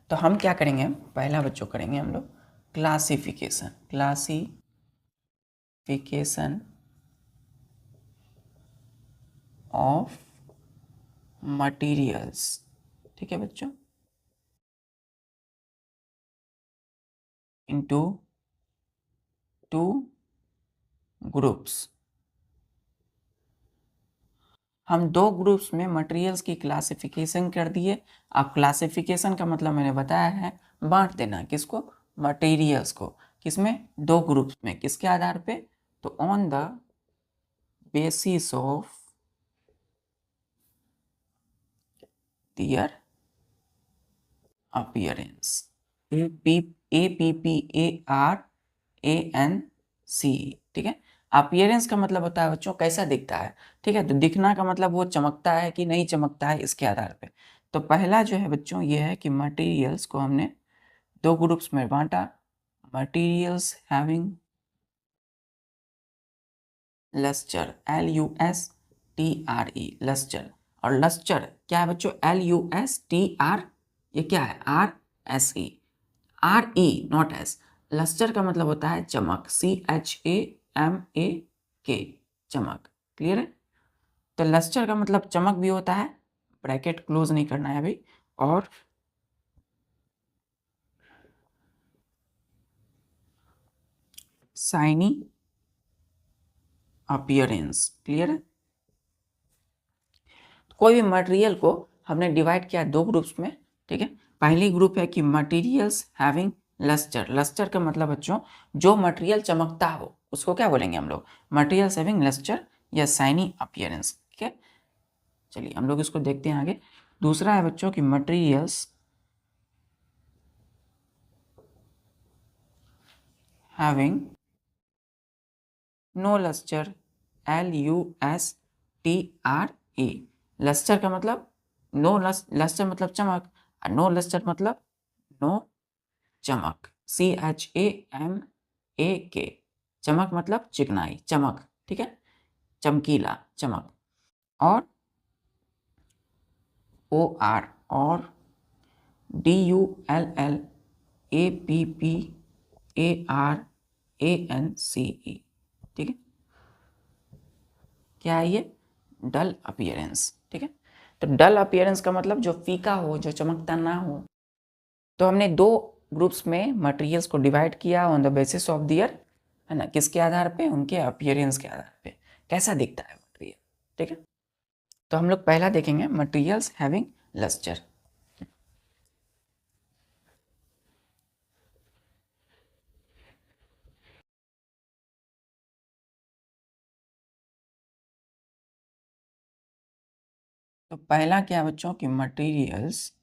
तो हम क्या करेंगे, पहला बच्चों करेंगे हम लोग क्लासिफिकेशन, क्लासिफिकेशन ऑफ मटेरियल्स। ठीक है बच्चों? Into two groups. हम दो ग्रुप्स में मटेरियल्स की क्लासिफिकेशन कर दिए। अब क्लासिफिकेशन का मतलब मैंने बताया है बांट देना, किसको? मटेरियल्स को। किसमें? दो ग्रुप्स में। किसके आधार पे? तो on the basis of their appearance, APPARANC। ठीक है? अपीयरेंस का मतलब होता है बच्चों कैसा दिखता है। ठीक है? तो दिखना का मतलब वो चमकता है कि नहीं चमकता है, इसके आधार पे। तो पहला जो है बच्चों ये है कि मटेरियल्स को हमने दो ग्रुप्स में बांटा, materials having lustre, LUSTRE, lustre. और लस्टर क्या है बच्चों? LUSTR, ये क्या है? RSE, RE not S। Lustre का मतलब होता है चमक, CHAMAK, चमक। क्लियर है? तो लस्टर का मतलब चमक भी होता है, ब्रैकेट क्लोज नहीं करना है अभी, और शाइनी अपीयरेंस। क्लियर है? कोई भी मटेरियल को हमने डिवाइड किया दो ग्रुप्स में। ठीक है? पहली ग्रुप है कि मटेरियल्स हैविंग लस्टर। लस्टर का मतलब बच्चों जो मटेरियल चमकता हो उसको क्या बोलेंगे हम लोग? मटेरियल्स हैविंग लस्टर या शाइनी अपीयरेंस। ठीक है? चलिए हम लोग इसको देखते हैं आगे। दूसरा है बच्चों कि materials having no lustre, LUSTRE। Lustre का मतलब नो लस्टर मतलब चमक, और नो लस्टर मतलब नो चमक, CHAMAK। चमक मतलब चिकनाई, चमक। ठीक है? चमकीला, चमक। और OR, और DULLAPPARANCE। ठीक है? क्या है ये? डल अपीयरेंस। ठीक है? तो डल अपीयरेंस का मतलब जो फीका हो, जो चमकता ना हो। तो हमने दो ग्रुप्स में मटेरियल्स को डिवाइड किया on the basis of their, है ना, किसके आधार पे? उनके अपीयरेंस के आधार पे, कैसा दिखता है मटेरियल। ठीक है? तो हम लोग पहला देखेंगे मटेरियल्स हैविंग लस्टर। तो पहला क्या बच्चों कि मटेरियल्स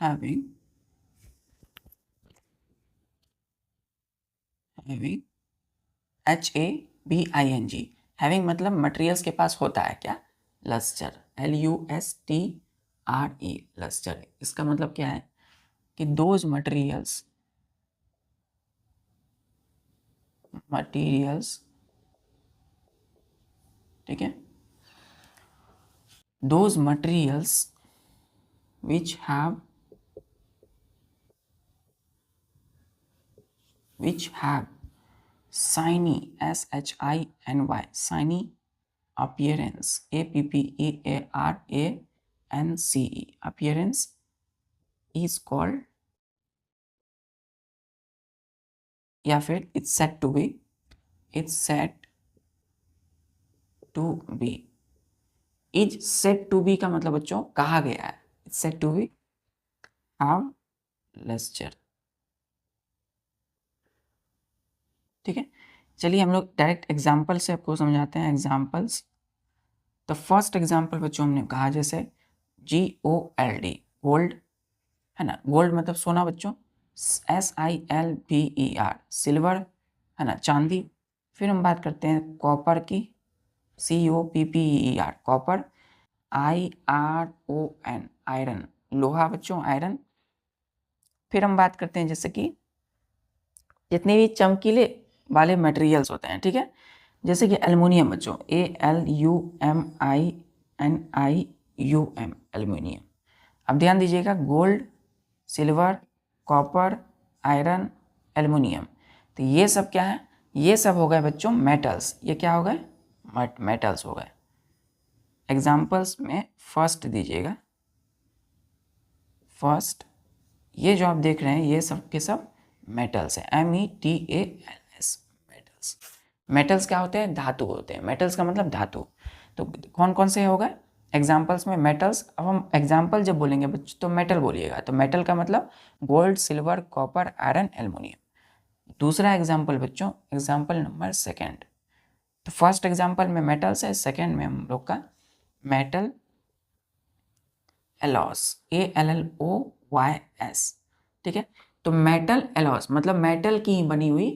हैविंग HAVING। हैविंग मतलब मटेरियल्स के पास होता है क्या? Lustre, LUSTRE। RE lustre. इसका मतलब क्या है कि दोज मटेरियल्स ठीक है, those materials which have shiny shiny appearance appearance is called, या फिर it's said to be is said to be का मतलब बच्चों कहा गया है, it's said to be have luster। ठीक है, चलिए हम लोग डायरेक्ट एग्जाम्पल से आपको समझाते हैं। एग्जाम्पल्स, तो फर्स्ट एग्जाम्पल बच्चों हमने कहा जैसे GOLD गोल्ड है ना, गोल्ड मतलब सोना बच्चों, SILVER सिल्वर है ना, चांदी। फिर हम बात करते हैं कॉपर की, COPPER कॉपर, IRON आयरन लोहा बच्चों, आयरन। फिर हम बात करते हैं जैसे कि जितने भी चमकीले वाले मटेरियल्स होते हैं, ठीक है, जैसे कि एल्युमिनियम बच्चों, ALUMINIUM एल्युमिनियम। अब ध्यान दीजिएगा, gold, silver, copper, iron, aluminium, तो ये सब क्या है, ये सब हो गए बच्चों मेटल्स। ये क्या हो गए, मेटल्स हो गए। एग्जाम्पल्स में फर्स्ट दीजिएगा, फर्स्ट ये जो आप देख रहे हैं ये सब के सब मेटल्स है, METALS मेटल्स। मेटल्स क्या होते हैं, धातु होते हैं। मेटल्स का मतलब धातु। तो कौन कौन से हो गए एग्जाम्पल्स में मेटल्स। अब हम एग्जाम्पल जब बोलेंगे बच्चों तो मेटल बोलिएगा, तो मेटल का मतलब gold, silver, copper, iron, aluminium. दूसरा एग्जाम्पल बच्चों, एग्जाम्पल नंबर सेकेंड, तो फर्स्ट एग्जाम्पल में मेटल्स है, सेकेंड में हम लोग का मेटल एलॉस, ALLOYS। ठीक है, तो मेटल एलॉस मतलब मेटल की बनी हुई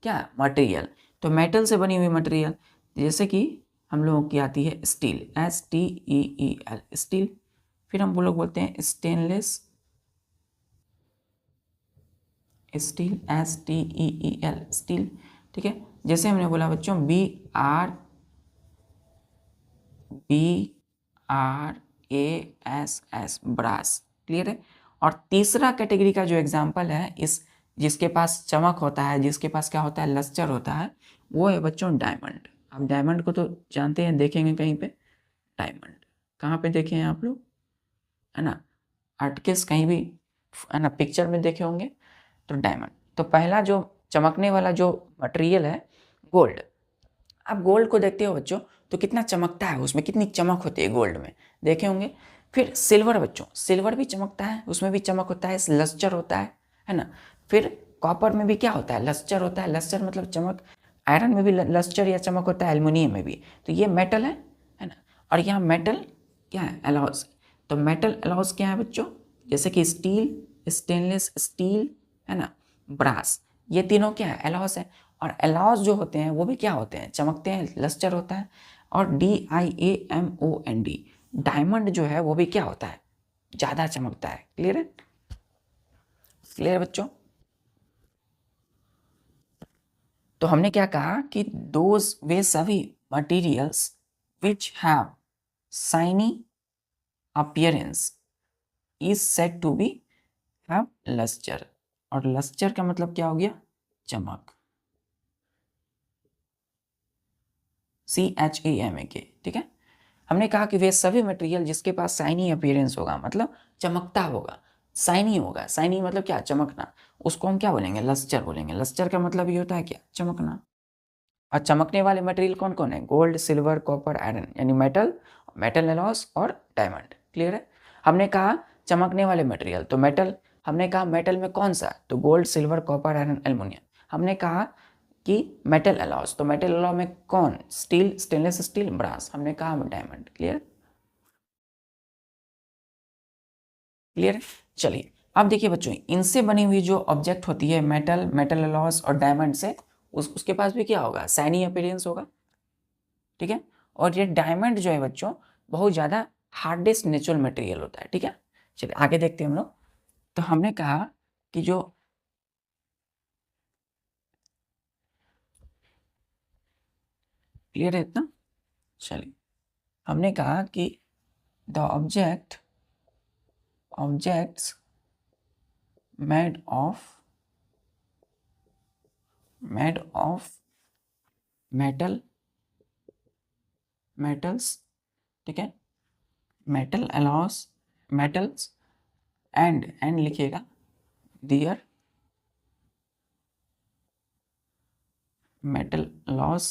क्या मटेरियल। तो मेटल से बनी हुई मटेरियल जैसे कि हम लोगों की आती है स्टील, STEEL स्टील। फिर हम लोग बोलते हैं स्टेनलेस स्टील, STEEL स्टील। ठीक है, जैसे हमने बोला बच्चों BRASS ब्रास। क्लियर है। और तीसरा कैटेगरी का जो एग्जाम्पल है, इस जिसके पास चमक होता है, जिसके पास क्या होता है, लस्टर होता है, वो है बच्चों डायमंड। आप डायमंड को तो जानते हैं, देखेंगे कहीं पे डायमंड, कहाँ पे देखे हैं आप लोग, है ना, आर्टिकल्स कहीं भी है ना, पिक्चर में देखे होंगे। तो डायमंड, तो पहला जो चमकने वाला जो मटेरियल है गोल्ड। आप गोल्ड को देखते हो बच्चों तो कितना चमकता है, उसमें कितनी चमक होती है गोल्ड में, देखे होंगे। फिर सिल्वर बच्चों, सिल्वर भी चमकता है, उसमें भी चमक होता है, लस्टर होता है ना। फिर कॉपर में भी क्या होता है, लस्टर होता है, लस्टर मतलब चमक। आयरन में भी लस्टर या चमक होता है, एल्युमिनियम में भी। तो ये मेटल है ना। और यहाँ मेटल क्या है, एलॉस। तो मेटल एलॉस क्या है बच्चों, जैसे कि स्टील, स्टेनलेस स्टील है ना, ब्रास, ये तीनों क्या है, एलॉस है। और एलॉस जो होते हैं वो भी क्या होते हैं, चमकते हैं, लस्टर होता है। और DIAMOND डायमंड जो है वो भी क्या होता है, ज़्यादा चमकता है। क्लियर है, क्लियर बच्चों। तो हमने क्या कहा कि दोज वे सभी materials which have shiny appearance is said to be have lustre. और लस्टर का मतलब क्या हो गया, चमक, CHAMAK। ठीक है, हमने कहा कि वे सभी मटेरियल जिसके पास शाइनी अपीयरेंस होगा, मतलब चमकता होगा, शाइनी होगा, शाइनी मतलब क्या, चमकना, उसको हम क्या बोलेंगे, लस्टर बोलेंगे। लस्टर का मतलब ये होता है क्या, चमकना। और चमकने वाले मटेरियल कौन कौन है, गोल्ड, सिल्वर, कॉपर, आयरन, यानी मेटल, मेटल एलॉस और डायमंड। क्लियर है। हमने कहा चमकने वाले मटेरियल, तो मेटल, हमने कहा मेटल में कौन सा, तो gold, silver, copper, iron, aluminium. हमने कहा कि मेटल एलॉस, तो मेटल एलॉस में कौन, स्टील, स्टेनलेस स्टील, ब्रास। हमने कहा डायमंड। Clear, clear. चलिए अब देखिए बच्चों, इनसे बनी हुई जो ऑब्जेक्ट होती है मेटल, मेटल एलॉस और डायमंड से, उसके पास भी क्या होगा, शाइनी अपीयरेंस होगा। ठीक है, और ये डायमंड जो है बच्चों बहुत ज़्यादा हार्डेस्ट नेचुरल मटेरियल होता है, ठीक है। चलिए आगे देखते हैं हम लोग। तो हमने कहा कि जो क्लियर है इतना। चलिए हमने कहा कि the objects made of metals, ठीक है, मेटल्स एंड लिखिएगा their metal loss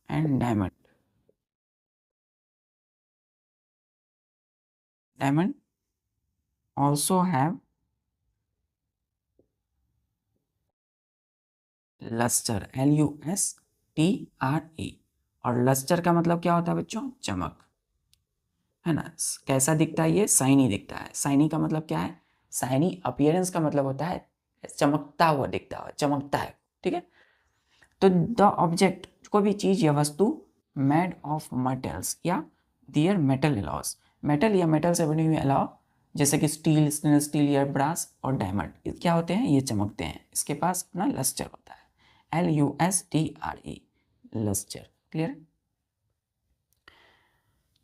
and diamond also have luster, LUSTRE। और लस्टर का मतलब क्या होता है बच्चों? चमक, है ना। कैसा दिखता है? ये साइनी दिखता है। साइनी का मतलब क्या है? साइनी अपीयरेंस का मतलब होता है चमकता हुआ दिखता है, चमकता है, ठीक है। तो द ऑब्जेक्ट, कोई भी चीज या वस्तु मेड ऑफ मेटल्स या दियर मेटल अलॉज, मेटल या मेटल से बनी हुई अलॉ, जैसे कि स्टील, स्टेनलेस स्टील या ब्रास और डायमंड, क्या होते हैं? ये चमकते हैं। इसके पास अपना लस्टर होता है, LUSTRE, लस्टर। क्लियर?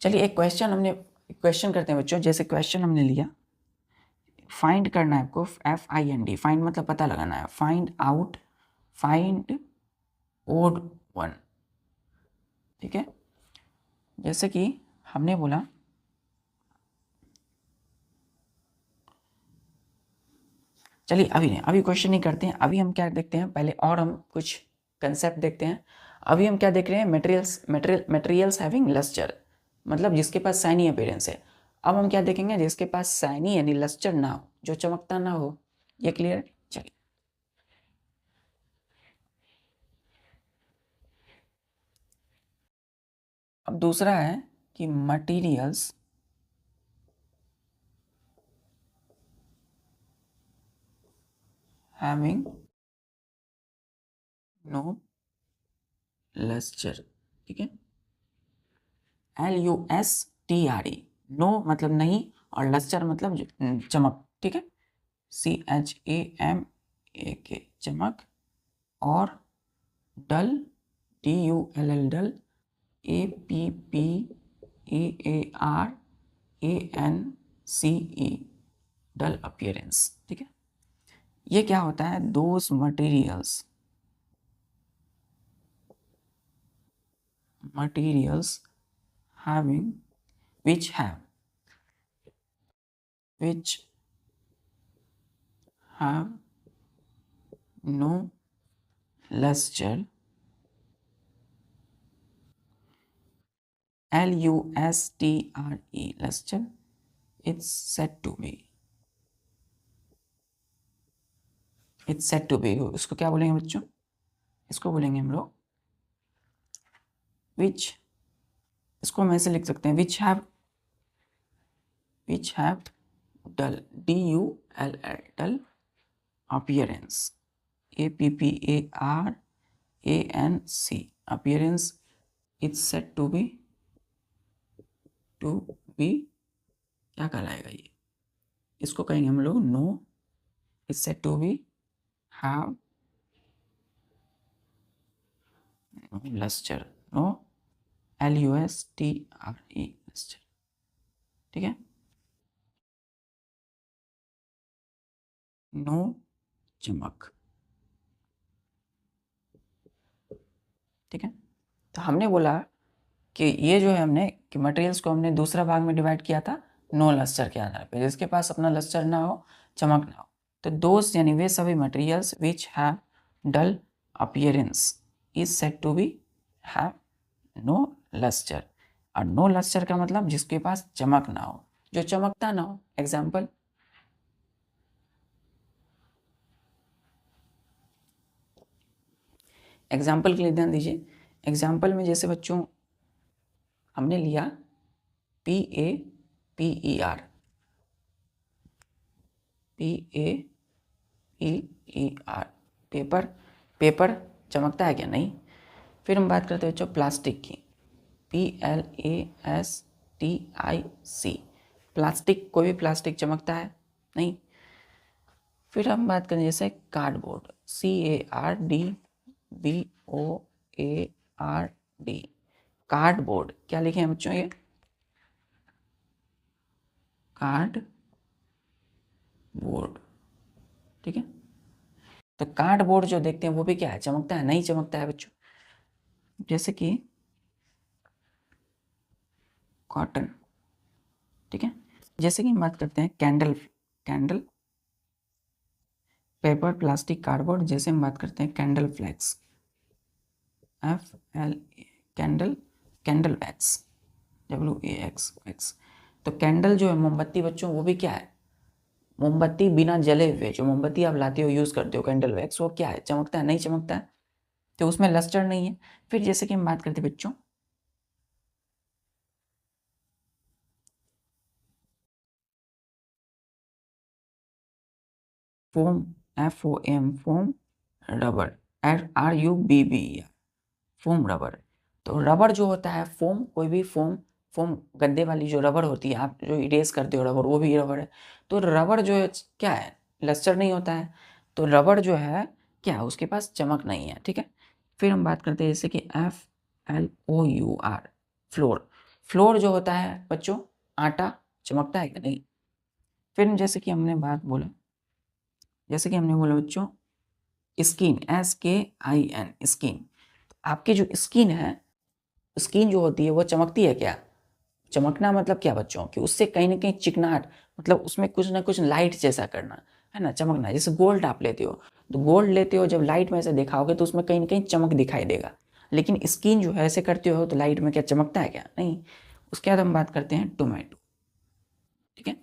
चलिए एक क्वेश्चन करते हैं बच्चों। जैसे क्वेश्चन हमने लिया, फाइंड करना है आपको, FIND, फाइंड मतलब पता लगाना है, फाइंड ओड वन, ठीक है। जैसे कि हमने बोला, चलिए अभी क्वेश्चन नहीं करते हैं, अभी हम क्या देखते हैं पहले, और हम कुछ कंसेप्ट देखते हैं। अभी हम क्या देख रहे हैं? मटेरियल्स हैविंग लस्टर, मतलब जिसके पास शाइनी अपीयरेंस है। अब हम क्या देखेंगे? जिसके पास शाइनी यानी लस्टर ना हो, जो चमकता ना हो। ये क्लियर? चलिए अब दूसरा है कि मटेरियल्स हैविंग नो लस्टर, ठीक है, LUSTRE, नो मतलब नहीं, और लस्टर मतलब चमक, ठीक है, CHAMAK, चमक, और डल, DULL, डल, APPEARANCE, डल अपीयरेंस, ठीक है। ये क्या होता है? Those materials having which have no luster, LUSTRE, luster, it's said to be, इसको क्या बोलेंगे बच्चों? इसको बोलेंगे हम लोग which, इसको हम ऐसे लिख सकते हैं, which have dull, DULL, dull appearance, APPEARANC, appearance, it's said to be क्या कहलाएगा ये? इसको कहेंगे हम लोग no, it's said to be have no luster, no, LUSTRE, luster, ठीक है, नो चमक, ठीक है। तो हमने बोला कि ये जो है, हमने कि मटेरियल्स को हमने दूसरा भाग में डिवाइड किया था नो लस्टर के आधार पे, जिसके पास अपना लस्टर ना हो, चमक ना हो। तो दोस्त यानी वे सभी materials which have dull appearance is said to be have no lustre. और नो लस्टर का मतलब जिसके पास चमक ना हो, जो चमकता ना हो। एग्जाम्पल के लिए ध्यान दीजिए। एग्जाम्पल में जैसे बच्चों हमने लिया PAPER, पेपर, चमकता है क्या? नहीं। फिर हम बात करते हैं बच्चों प्लास्टिक की, PLASTIC, प्लास्टिक, कोई भी प्लास्टिक चमकता है नहीं। फिर हम बात करें जैसे कार्डबोर्ड, CARDBOARD, कार्डबोर्ड, क्या लिखे हैं बच्चों ये, कार्डबोर्ड, ठीक है। तो कार्डबोर्ड जो देखते हैं वो भी क्या है, चमकता है नहीं चमकता है बच्चों। जैसे कि कॉटन, ठीक है। जैसे कि हम बात करते हैं कैंडल, पेपर, प्लास्टिक, कार्डबोर्ड। जैसे हम बात करते हैं candle flakes, FLA, candle wax, WAX। तो कैंडल जो है मोमबत्ती बच्चों, वो भी क्या है, मोमबत्ती बिना जले हुए, जो मोमबत्ती आप लाते हो यूज़ करते हो कैंडल वैक्स, वो क्या है, चमकता है नहीं चमकता है, तो उसमें लस्टर नहीं है। फिर जैसे कि हम बात करते हैं बच्चों foam, FOM, foam, rubber, RUBB, foam rubber. तो रबर जो होता है, फोम, कोई भी फोम गद्दे वाली जो रबर होती है, आप जो इरेज करते हो रबर, वो भी रबर है। तो रबर जो है क्या है, लस्टर नहीं होता है, तो रबर जो है क्या, उसके पास चमक नहीं है, ठीक है। फिर हम बात करते हैं जैसे कि FLOUR, फ्लोर, फ्लोर जो होता है बच्चों, आटा, चमकता है कि नहीं। फिर जैसे कि हमने बात बोला, जैसे कि हमने बोला बच्चों स्किन, SKIN, स्किन, आपकी जो स्किन है, स्किन जो होती है वो चमकती है क्या, चमकना मतलब क्या बच्चों, कि उससे कहीं ना कहीं चिकनाहट, मतलब उसमें कुछ ना कुछ लाइट जैसा करना है ना, चमकना। जैसे गोल्ड आप लेते हो, तो गोल्ड लेते हो जब लाइट में से दिखाओगे तो उसमें कहीं ना कहीं चमक दिखाई देगा, लेकिन स्किन जो है ऐसे करते हो तो लाइट में क्या चमकता है क्या, नहीं। उसके बाद हम बात करते हैं टोमेटो, ठीक है।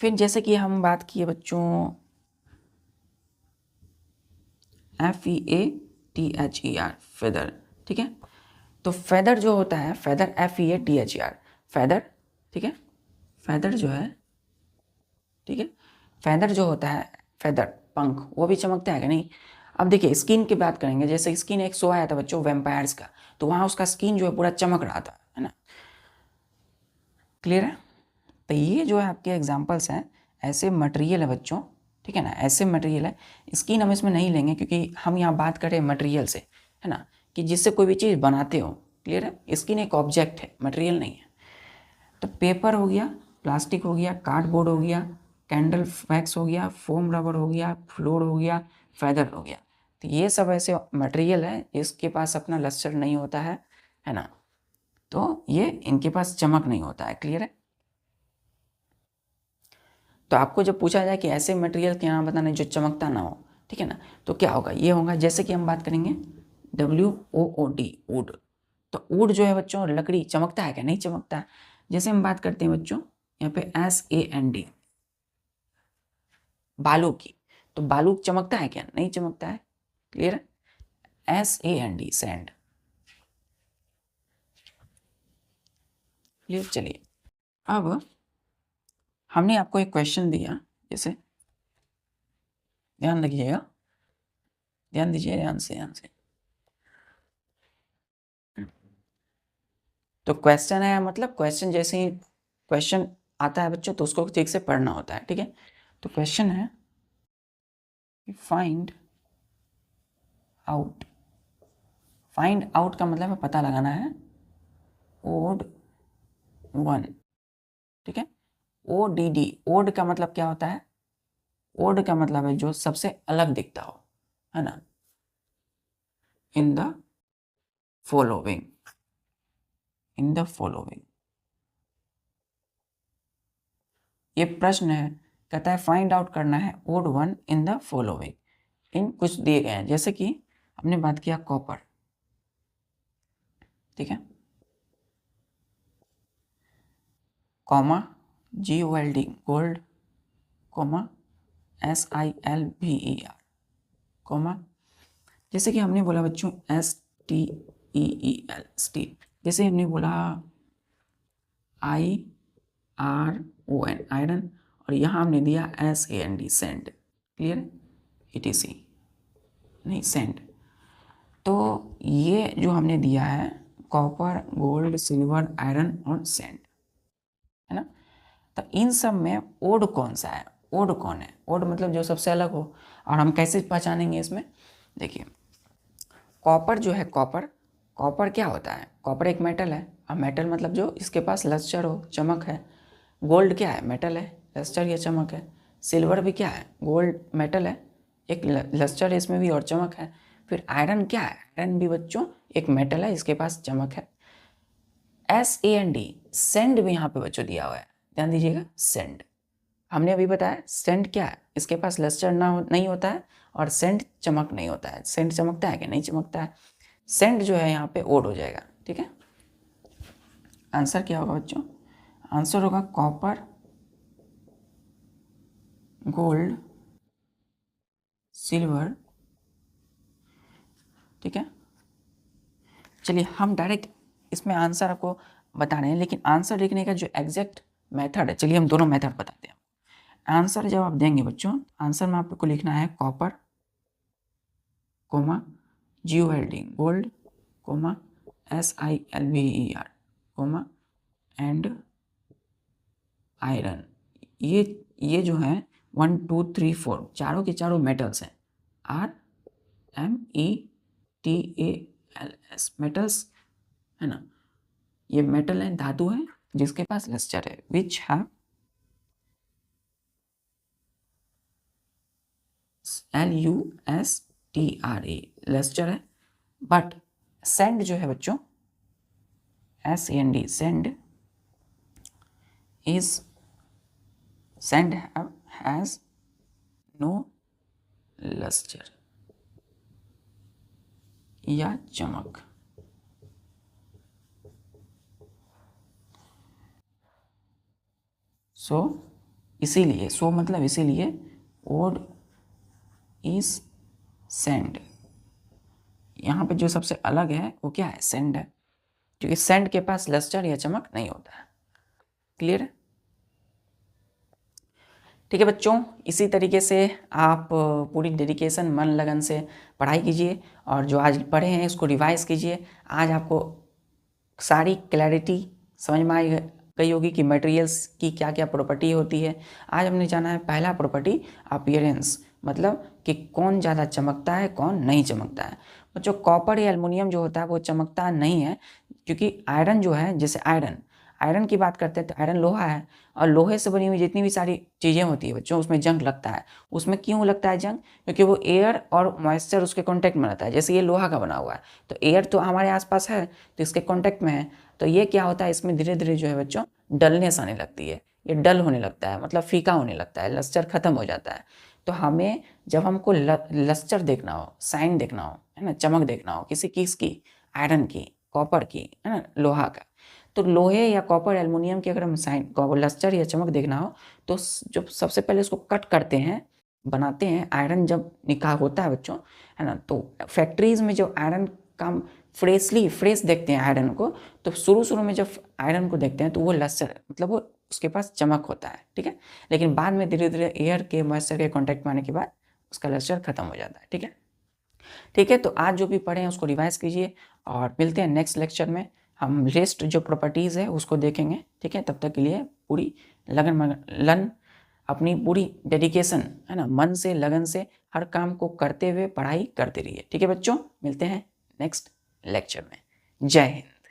फिर जैसे कि हम बात किए बच्चों FEATHER, फेदर, ठीक है। तो फेदर जो होता है, फेदर, FEATHER, फेदर, ठीक है। फेदर जो है, ठीक है, फेदर जो होता है, फेदर, पंख, वो भी चमकता है कि नहीं। अब देखिए स्किन की बात करेंगे, जैसे स्किन, एक शो आया था बच्चों वैम्पायर्स का, तो वहाँ उसका स्किन जो है पूरा चमक रहा था, है ना, क्लियर है। तो ये जो है आपके एग्जाम्पल्स हैं, ऐसे मटेरियल है बच्चों, ठीक है ना, ऐसे मटेरियल है। स्किन हम इसमें नहीं लेंगे क्योंकि हम यहाँ बात करें मटेरियल से, है ना, कि जिससे कोई भी चीज़ बनाते हो, क्लियर है। स्किन एक ऑब्जेक्ट है, मटेरियल नहीं है। तो पेपर हो गया, प्लास्टिक हो गया, कार्डबोर्ड हो गया, कैंडल वैक्स हो गया, फोम रबर हो गया, फ्लोर हो गया, फेदर हो गया। तो ये सब ऐसे मटेरियल है जिसके पास अपना लस्टर नहीं होता है ना, तो ये इनके पास चमक नहीं होता है, क्लियर है। तो आपको जब पूछा जाए कि ऐसे मटेरियल के नाम बताना जो चमकता ना हो, ठीक है ना, तो क्या होगा, ये होगा। जैसे कि हम बात करेंगे WOOD, वुड। तो वुड जो है बच्चों, लकड़ी, चमकता है क्या, नहीं चमकता है। जैसे हम बात करते हैं बच्चों यहाँ पे SAND, बालू की, तो बालू चमकता है क्या, नहीं चमकता है, क्लियर है। SAND, sand, clear. चलिए अब हमने आपको एक क्वेश्चन दिया, जैसे ध्यान रखिएगा, ध्यान दीजिए, ध्यान से। तो क्वेश्चन है, मतलब क्वेश्चन जैसे ही क्वेश्चन आता है बच्चों तो उसको ठीक से पढ़ना होता है, ठीक है। तो क्वेश्चन है फाइंड आउट, फाइंड आउट का मतलब है पता लगाना है, ओड वन, ठीक है। ODD, ओड का मतलब क्या होता है, ओड का मतलब है जो सबसे अलग दिखता हो, है ना, in the following, in the following. ये प्रश्न है, कहता है फाइंड आउट करना है odd one in the following, इन कुछ दिए गए हैं। जैसे कि हमने बात किया कॉपर, ठीक है, comma GOLD, gold, comma SILVER, comma. जैसे कि हमने बोला बच्चों STEEL, स्टील। जैसे हमने बोला IRON, आयरन, और यहाँ हमने दिया SAND, सैंड, क्लियर, ETC, नहीं सैंड। तो ये जो हमने दिया है कॉपर, गोल्ड, सिल्वर, आयरन और सैंड, है ना। तो इन सब में ओड कौन सा है, ओड कौन है, ओड मतलब जो सबसे अलग हो। और हम कैसे पहचानेंगे इसमें, देखिए कॉपर जो है, कॉपर क्या होता है, कॉपर एक मेटल है। अब मेटल मतलब जो इसके पास लस्टर हो, चमक है। गोल्ड क्या है, मेटल है, लस्टर या चमक है। सिल्वर भी क्या है, गोल्ड मेटल है, एक लस्टर है इसमें भी और चमक है। फिर आयरन क्या है, आयरन भी बच्चों एक मेटल है, इसके पास चमक है। SAND, सेंड भी यहाँ पे बच्चों दिया हुआ है, ध्यान दीजिएगा, सेंड। हमने अभी बताया सेंड क्या है, इसके पास लस्टर नहीं होता है और सेंड चमक नहीं होता है। सेंड चमकता है कि नहीं चमकता है। सेंड जो है यहाँ पे ओड हो जाएगा, ठीक है। आंसर क्या होगा बच्चों, आंसर होगा कॉपर, गोल्ड, सिल्वर, ठीक है। चलिए हम डायरेक्ट इसमें आंसर आपको बता रहे हैं, लेकिन आंसर लिखने का जो एग्जैक्ट मेथड है, चलिए हम दोनों मेथड बताते हैं। आंसर जब आप देंगे बच्चों, आंसर में आपको लिखना है copper, comma, GOLD gold, comma, SILVER, comma, and iron. ये जो है 1 2 3 4 चारों के चारों मेटल्स हैं, RMETALS मेटल्स, है ना। ये मेटल है, धातु है जिसके पास लस्टर है, विच हैव LUSTRE लस्टर है। बट सैंड जो है बच्चों, SAND sand is sand has no lustre या चमक। सो इसीलिए, सो मतलब इसीलिए ओड इज सैंड। यहाँ पे जो सबसे अलग है वो क्या है, सैंड है, क्योंकि सैंड के पास लस्टर या चमक नहीं होता है। क्लियर है, ठीक है बच्चों। इसी तरीके से आप पूरी डेडिकेशन, मन लगन से पढ़ाई कीजिए और जो आज पढ़े हैं इसको रिवाइज कीजिए। आज आपको सारी क्लैरिटी समझ में आई गई होगी कि मटेरियल्स की क्या क्या प्रॉपर्टी होती है। आज हमने जाना है पहला प्रॉपर्टी, अपीयरेंस, मतलब कि कौन ज़्यादा चमकता है कौन नहीं चमकता है। बच्चों कॉपर या एल्युमिनियम जो होता है वो चमकता नहीं है, क्योंकि आयरन जो है, जैसे आयरन की बात करते हैं तो आयरन लोहा है, और लोहे से बनी हुई जितनी भी सारी चीज़ें होती है बच्चों उसमें जंग लगता है। उसमें क्यों लगता है जंग, क्योंकि वो एयर और मॉइस्चर उसके कांटेक्ट में रहता है। जैसे ये लोहा का बना हुआ है तो एयर तो हमारे आसपास है तो इसके कांटेक्ट में है, तो ये क्या होता है, इसमें धीरे धीरे जो है बच्चों डलनेस आने लगती है, ये डल होने लगता है, मतलब फीका होने लगता है, लस्टर खत्म हो जाता है। तो हमें जब हमको लस्टर देखना हो, साइन देखना हो, है ना, चमक देखना हो किसी चीज़ की, आयरन की, कॉपर की, है ना, लोहा का, तो लोहे या कॉपर एल्युमिनियम की अगर हम साइन लस्टर या चमक देखना हो तो जब सबसे पहले उसको कट करते हैं, बनाते हैं, आयरन जब निकाल होता है बच्चों, है ना, तो फैक्ट्रीज में जो आयरन काम फ्रेश देखते हैं आयरन को, तो शुरू में जब आयरन को देखते हैं तो वो लस्टर, मतलब वो उसके पास चमक होता है, ठीक है। लेकिन बाद में धीरे धीरे एयर के मॉइस्चर के कॉन्टैक्ट में आने के बाद उसका लस्टर खत्म हो जाता है, ठीक है। ठीक है, तो आज जो भी पढ़े हैं उसको रिवाइज कीजिए और मिलते हैं नेक्स्ट लेक्चर में। हम रेस्ट जो प्रॉपर्टीज़ है उसको देखेंगे, ठीक है। तब तक के लिए पूरी लगन अपनी पूरी डेडिकेशन, है ना, मन से लगन से हर काम को करते हुए पढ़ाई करते रहिए, ठीक है बच्चों। मिलते हैं नेक्स्ट लेक्चर में। जय हिंद।